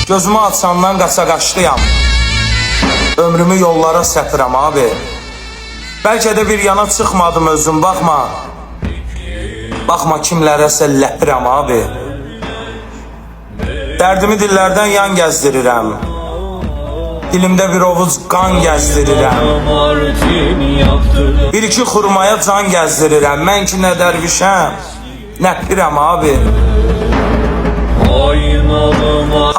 Gözümü açandan qaçaqaçlıyam. Ömrümü yollara səpirəm abi. Bəlkə də bir yana çıxmadım özüm, baxma. Baxma kimlərəsə ləpirəm abi. Dərdimi dillərdən yan gəzdirirəm. Dilimdə bir ovuc qan gəzdirirəm. Bir iki xurmaya can gəzdirirəm. Mən ki nə dərvişəm, nə pirəm abi.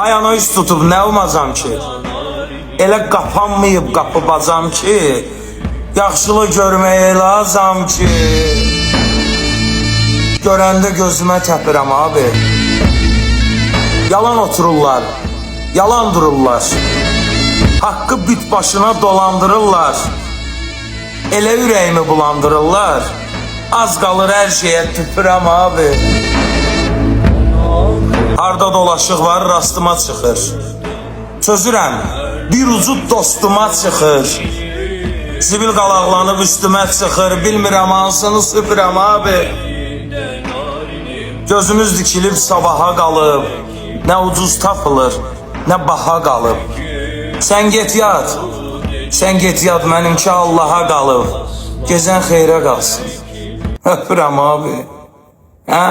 Ayana üst tutub nə olmazam ki? Elə qapanmayıb qapı bacam ki, yaxşılı görməyə lazım ki. Görəndə gözümə təpirəm abi. Yalan otururlar, yalan dururlar. Hakkı büt başına dolandırırlar. Elə ürəyimi bulandırırlar. Az qalır hər şeyə tüpürəm abi. Harda dolaşıq var rastıma çıxır. Çözürəm, bir ucu dostuma çıxır. Zibil qalaqlanıb üstümə çıxır. Bilmirəm hansını süpürəm abi. Gözümüz dikilib sabaha qalıb. Nə ucuz tapılır, nə baha qalıb. Sən get yat, sən get yat, mənimki Allaha qalıb. Gezən xeyrə qalsın. Öpürəm abi. Hə?